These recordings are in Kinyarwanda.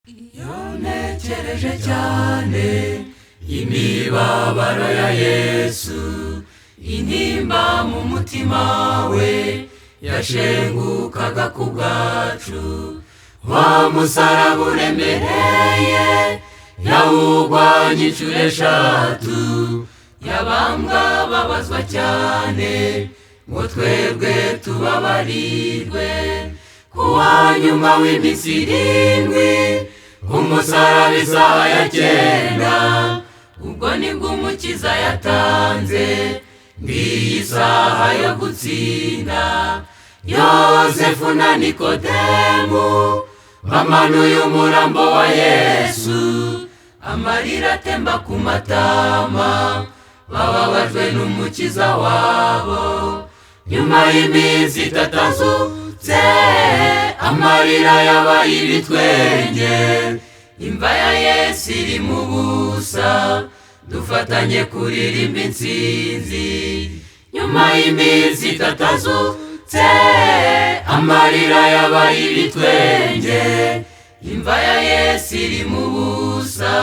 iyo ntekereje cyane imibabaro ya Yesu, intimba mu mutima we yashengukaga ku bwacu, wa musaraba uremereye yawugwanye inshuro eshatu, yabambwa babazwa cyane ngo twebwe tubabarirwe. Kuwa nyuma w'iminsi 7 umusaraba isaha ya 9, ubwo nibwo umukiza yatanze ngiyi saha yo gutsinda. Yosefu na Nikodemu bamanuye umurambo wa Yesu, amarira atemba ku matama, bababajwe n'umukiza wabo. Nyuma y'iminsi 3 azutse, amarira yabaye ibitwenge, imva ya Yesu iri mu busa, dufatanye kuririmba intsinzi. Nyuma y'iminsi 3 azutse, amarira yabaye ibitwenge, imva ya Yesu iri mu busa,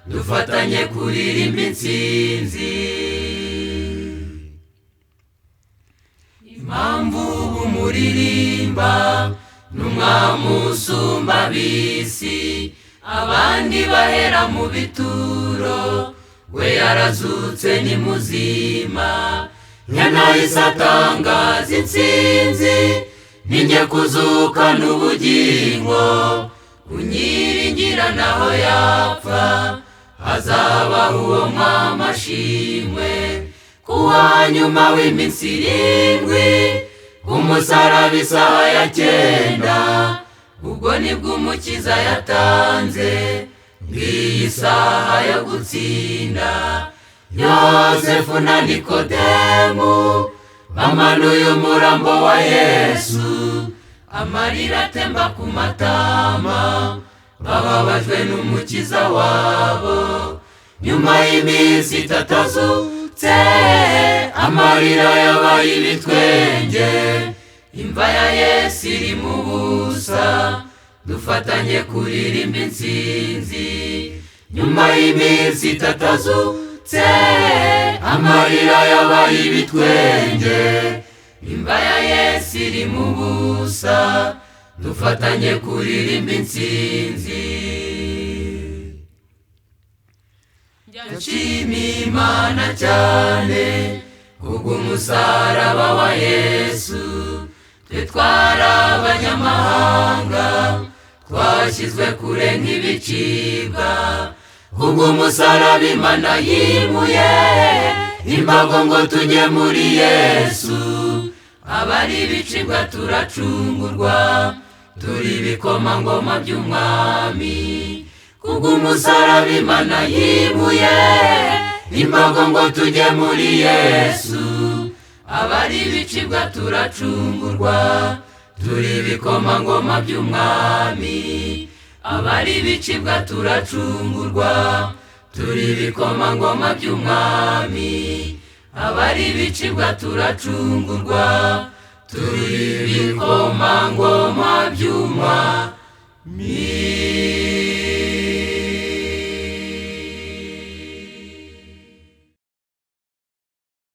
dufatanye kuririmba intsinzi. Impamvu umuririmba n'umwami usumba ab'isi, abandi bahera mu bituro, we yarazutse ni muzima. Yanahise atangaza intsinzi, ninjye kuzuka n'ubugingo, unyiringira naho yapfa hazabaho uwo mwami ashimwe. Kuwa nyuma w'iminsi 7 umusaraba isaha ya 9, ubwo nibwo umukiza yatanze ngiyi saha yo gutsinda. Yosefu na Nikodemu bamanuye umurambo wa Yesu, amarira atemba ku matama, bababajwe n'umukiza wabo. Nyuma y'iminsi 3 azutse, amarira yabaye ibitwenge, imva ya Yesu iri mu busa, dufatanye kuririmba intsinzi. Nyuma y'iminsi 3 azutse, amarira yabaye ibitwenge, imva ya Yesu iri mu busa, dufatanye kuririmba intsinzi. Nshima Imana cyane kubw'umusaraba wa Yesu, twe twari abanyamahanga, twashyizwe kure nk'ibicibwa. Kubw'umusaraba Imana yimuye imbago ngo tujye muri Yesu, abari ibicibwa turacungurwa, turi ibikomangoma by'umwami. Kubw'umusaraba Imana yimuye imbago ngo tujye muri Yesu, abari ibicibwa turacungurwa, turi ibikomangoma by'umwami. Abari ibicibwa turacungurwa, turi ibikomangoma by'umwami. Abari ibicibwa turacungurwa, turi ibikomangoma by'umwami.